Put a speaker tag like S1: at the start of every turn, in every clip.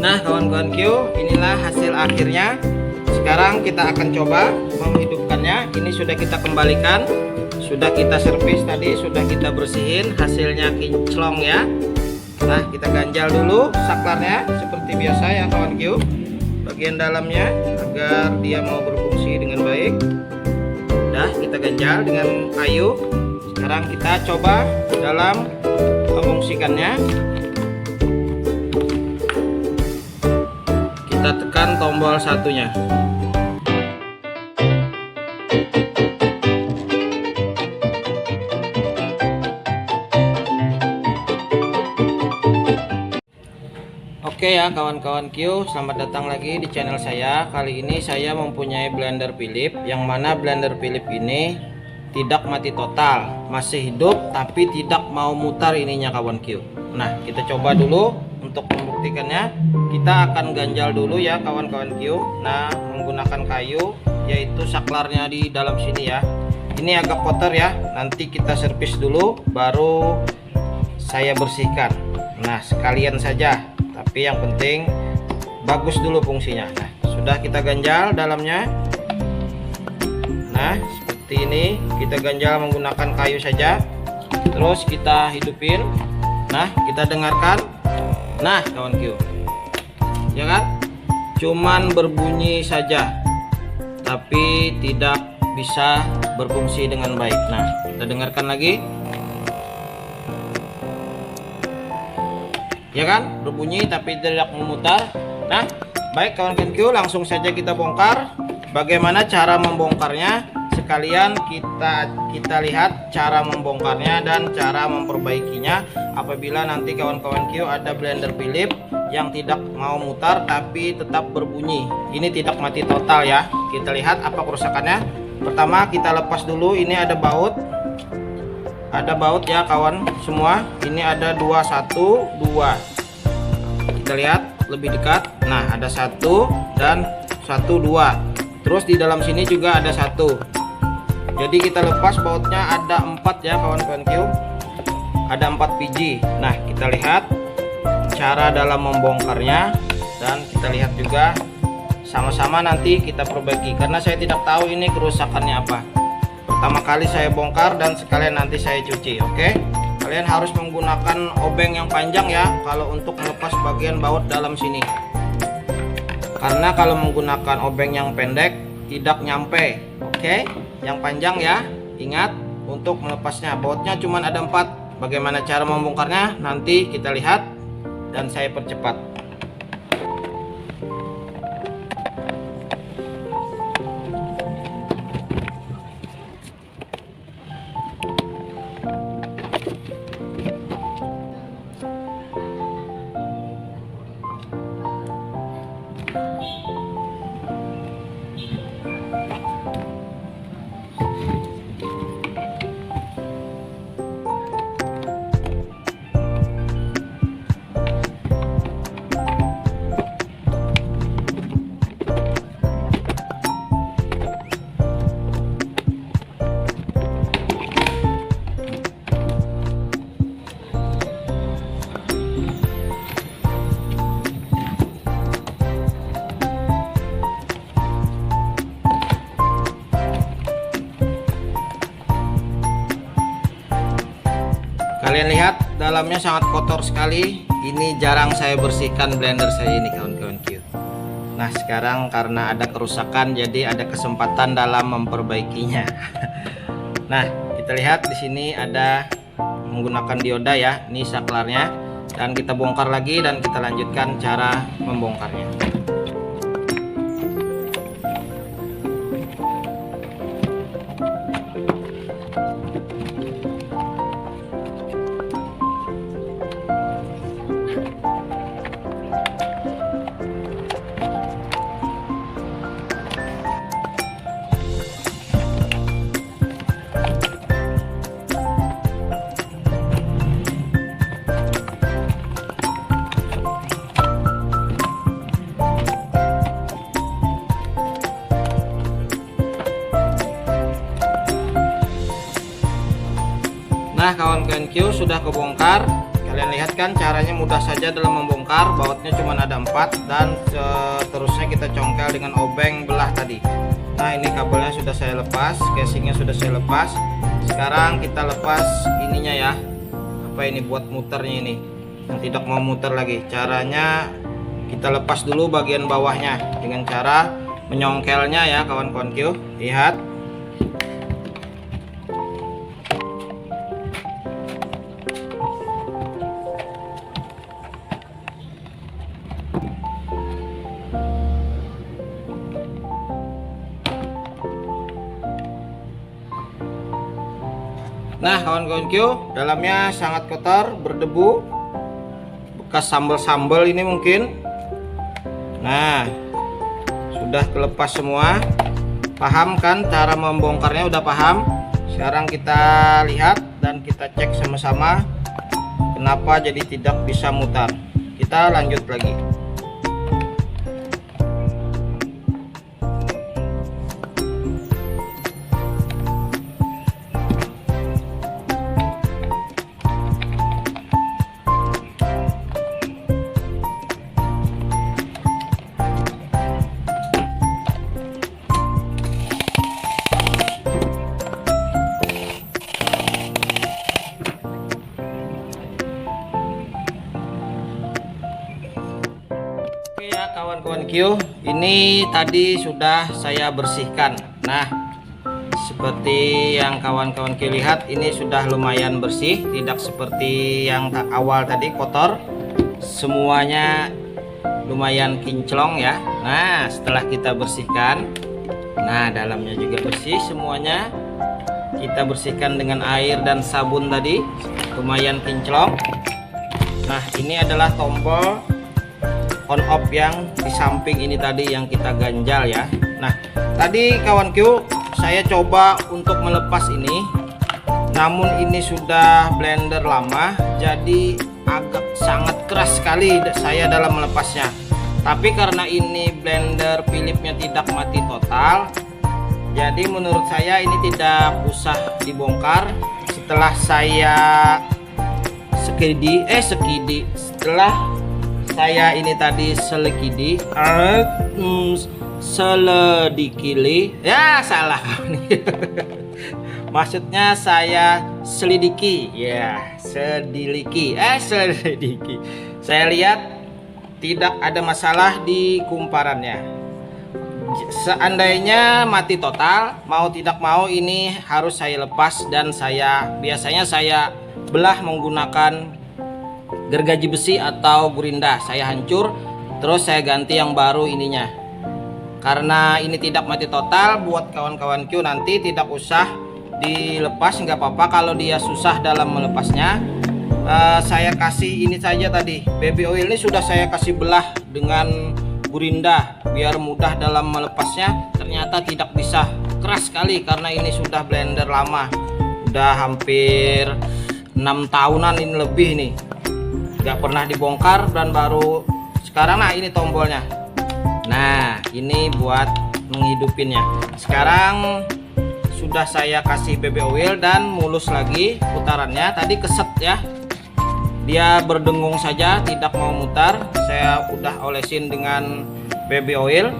S1: Nah kawan-kawan Q, inilah hasil akhirnya. Sekarang kita akan coba menghidupkannya. Ini sudah kita kembalikan, sudah kita servis tadi, sudah kita bersihin. Hasilnya kinclong ya. Nah kita ganjal dulu saklarnya seperti biasa ya kawan Q, bagian dalamnya agar dia mau berfungsi dengan baik. Nah kita ganjal dengan kayu. Sekarang kita coba dalam memfungsikannya. Kita tekan tombol satunya. Oke ya kawan-kawan Q, selamat datang lagi di channel saya. Kali ini saya mempunyai blender Philips, yang mana blender Philips ini tidak mati total, masih hidup tapi tidak mau mutar ininya kawan Q. Nah kita coba dulu. Untuk membuktikannya kita akan ganjal dulu ya kawan-kawan Q. Nah menggunakan kayu, yaitu saklarnya di dalam sini ya. Ini agak kotor ya, nanti kita servis dulu baru saya bersihkan. Nah sekalian saja, tapi yang penting bagus dulu fungsinya. Nah sudah kita ganjal dalamnya. Nah seperti ini, kita ganjal menggunakan kayu saja, terus kita hidupin. Nah kita dengarkan. Nah kawan Q, ya kan, cuman berbunyi saja tapi tidak bisa berfungsi dengan baik. Nah kita dengarkan lagi, ya kan, berbunyi tapi tidak memutar. Nah baik kawan-kawan Q, langsung saja kita bongkar. Bagaimana cara membongkarnya, sekalian kita lihat cara membongkarnya dan cara memperbaikinya apabila nanti kawan-kawan Q ada blender Philips yang tidak mau mutar tapi tetap berbunyi. Ini tidak mati total ya. Kita lihat apa kerusakannya. Pertama kita lepas dulu, ini ada baut. Ada baut ya kawan semua. Ini ada 2, 1, 2. Kita lihat lebih dekat. Nah ada 1 dan 1, 2. Terus di dalam sini juga ada 1. Jadi kita lepas bautnya, ada 4 ya kawan-kawan Q. Ada 4 biji. Nah kita lihat cara dalam membongkarnya, dan kita lihat juga sama-sama nanti kita perbaiki, karena saya tidak tahu ini kerusakannya apa. Pertama kali saya bongkar dan sekalian nanti saya cuci. Oke, kalian harus menggunakan obeng yang panjang ya kalau untuk melepas bagian baut dalam sini, karena kalau menggunakan obeng yang pendek tidak nyampe. Oke, yang panjang ya, ingat untuk melepasnya. Bautnya cuma ada 4. Bagaimana cara membongkarnya nanti kita lihat dan saya percepat. Kalian lihat dalamnya sangat kotor sekali. Ini jarang saya bersihkan blender saya ini kawan-kawan Q. Nah sekarang karena ada kerusakan, jadi ada kesempatan dalam memperbaikinya. Nah kita lihat di sini ada menggunakan dioda ya, ini saklarnya, dan kita bongkar lagi dan kita lanjutkan cara membongkarnya. Nah kawan-kawan Q, sudah kebongkar. Kalian kalian lihat kan, caranya mudah saja dalam membongkar. Bautnya cuma ada 4 dan seterusnya kita congkel dengan obeng belah tadi. Nah, ini kabelnya sudah saya lepas, casingnya sudah saya lepas. Sekarang kita lepas ininya ya, apa ini buat muternya ini yang tidak mau muter lagi. Caranya kita lepas dulu bagian bawahnya dengan cara menyongkelnya ya kawan-kawanku. Lihat. Nah kawan-kawanku, dalamnya sangat kotor, berdebu, bekas sambal-sambal ini mungkin. Nah, sudah kelepas semua. Paham kan cara membongkarnya, udah paham? Sekarang kita lihat dan kita cek sama-sama kenapa jadi tidak bisa mutar. Kita lanjut lagi. Ya kawan-kawan Q, ini tadi sudah saya bersihkan. Nah, seperti yang kawan-kawan Q lihat, ini sudah lumayan bersih, tidak seperti yang awal tadi kotor. Semuanya lumayan kinclong ya. Nah, setelah kita bersihkan, nah dalamnya juga bersih semuanya. Kita bersihkan dengan air dan sabun tadi, lumayan kinclong. Nah, ini adalah tombol on off yang di samping ini tadi yang kita ganjal ya. Nah, tadi kawan Q saya coba untuk melepas ini, namun ini sudah blender lama, jadi agak sangat keras sekali saya dalam melepasnya. Tapi karena ini blender Philipsnya tidak mati total, jadi menurut saya ini tidak usah dibongkar. Setelah saya setelah saya ini tadi seledikili ya, salah maksudnya saya selidiki ya, selidiki. Saya lihat tidak ada masalah di kumparannya. Seandainya mati total, mau tidak mau ini harus saya lepas, dan biasanya saya belah menggunakan gergaji besi atau gurinda. Saya hancur, terus saya ganti yang baru ininya. Karena ini tidak mati total, buat kawan-kawanku nanti tidak usah dilepas, nggak apa-apa kalau dia susah dalam melepasnya. Saya kasih ini saja tadi, baby oil ini sudah saya kasih belah dengan gurinda biar mudah dalam melepasnya. Ternyata tidak bisa, keras sekali karena ini sudah blender lama, udah hampir 6 tahunan ini lebih nih, nggak pernah dibongkar dan baru sekarang. Nah, ini tombolnya. Nah, ini buat menghidupinnya. Sekarang sudah saya kasih baby oil dan mulus lagi putarannya. Tadi keset ya, dia berdengung saja, tidak mau mutar. Saya udah olesin dengan baby oil,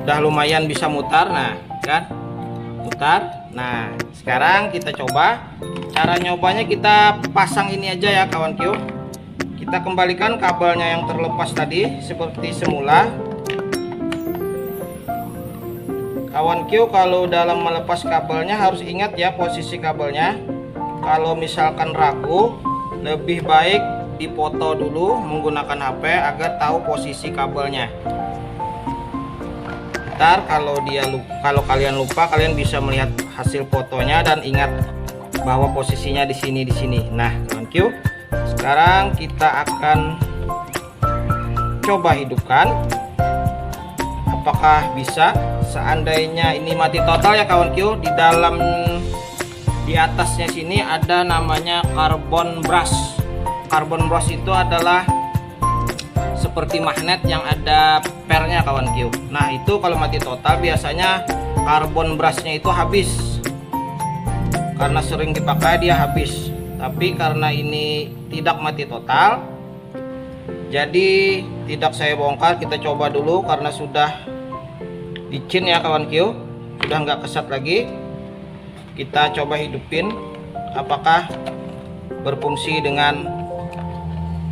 S1: udah lumayan bisa mutar. Nah kan, mutar. Nah, sekarang kita coba. Cara nyobanya kita pasang ini aja ya kawan Q. Kita kembalikan kabelnya yang terlepas tadi seperti semula. Kawan Q, kalau dalam melepas kabelnya harus ingat ya posisi kabelnya. Kalau misalkan ragu, lebih baik dipoto dulu menggunakan HP agar tahu posisi kabelnya. Ntar kalau kalian lupa, kalian bisa melihat hasil fotonya dan ingat bahwa posisinya di sini. Nah, kawan Q, sekarang kita akan coba hidupkan. Apakah bisa? Seandainya ini mati total ya kawan Q, di atasnya sini ada namanya carbon brush. Carbon brush itu adalah seperti magnet yang ada pernya kawan Q. Nah, itu kalau mati total biasanya carbon brushnya itu habis. Karena sering dipakai dia habis. tapi karena ini tidak mati total, jadi tidak saya bongkar. Kita coba dulu karena sudah licin ya kawan Q, sudah nggak kesat lagi. Kita coba hidupin, apakah berfungsi dengan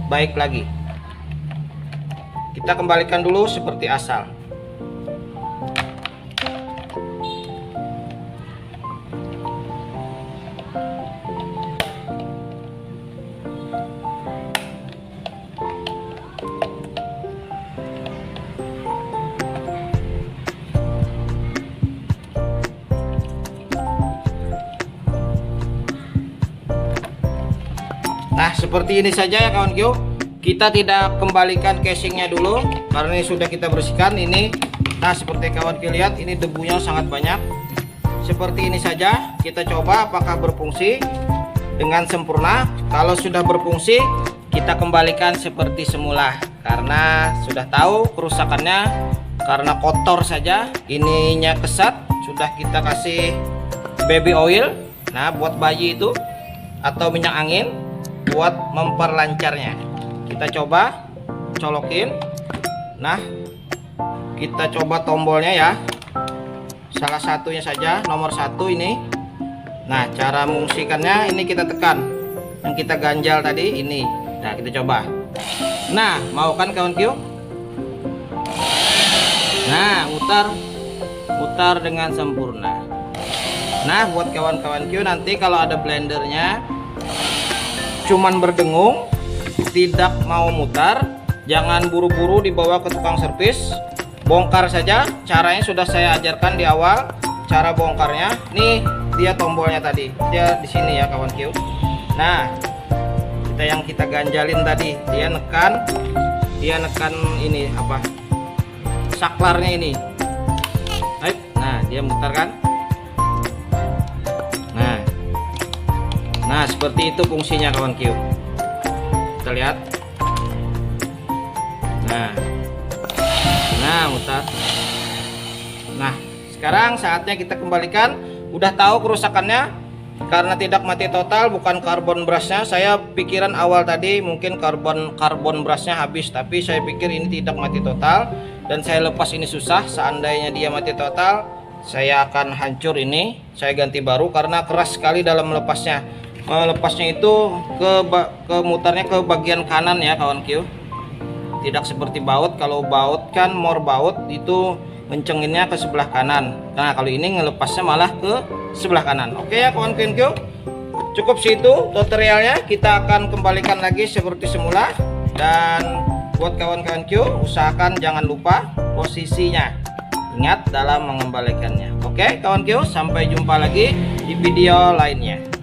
S1: baik lagi. Kita kembalikan dulu seperti asal. Nah, seperti ini saja ya kawan Q. Kita tidak kembalikan casingnya dulu karena ini sudah kita bersihkan ini. Nah, seperti kawan Q lihat, ini debunya sangat banyak. Seperti ini saja. Kita coba apakah berfungsi dengan sempurna. Kalau sudah berfungsi, kita kembalikan seperti semula. Karena sudah tahu kerusakannya karena kotor saja. Ininya kesat. Sudah kita kasih baby oil. Nah, buat bayi itu atau minyak angin buat memperlancarnya. Kita coba colokin. Nah, kita coba tombolnya ya, salah satunya saja, nomor 1 ini. Nah, cara mengungsikannya ini kita tekan yang kita ganjal tadi ini. Nah, kita coba. Nah, mau kan kawan Q? Nah, mutar dengan sempurna. Nah, buat kawan-kawan Q, nanti kalau ada blendernya cuman berdengung, tidak mau mutar, jangan buru-buru dibawa ke tukang servis, bongkar saja. Caranya sudah saya ajarkan di awal, cara bongkarnya. Nih dia tombolnya tadi, dia di sini ya kawan Q. Nah, yang kita ganjalin tadi, dia nekan ini apa, saklarnya ini. Nah, dia mutar kan. Nah, seperti itu fungsinya kawan Q. Kita lihat. Nah, mutar. Nah, sekarang saatnya kita kembalikan. Udah tahu kerusakannya karena tidak mati total, bukan karbon brushnya. Saya pikiran awal tadi mungkin karbon brushnya habis, tapi saya pikir ini tidak mati total dan saya lepas ini susah. Seandainya dia mati total, saya akan hancur ini. Saya ganti baru karena keras sekali dalam melepasnya. Melepasnya itu ke mutarnya ke bagian kanan ya kawan Q. Tidak seperti baut. Kalau baut kan more baut itu ngencenginnya ke sebelah kanan. Nah, kalau ini ngelepasnya malah ke sebelah kanan. Oke ya kawan Q. Cukup situ tutorialnya. Kita akan kembalikan lagi seperti semula. Dan buat kawan-kawan Q, usahakan jangan lupa posisinya. Ingat dalam mengembalikannya. Oke kawan Q, sampai jumpa lagi di video lainnya.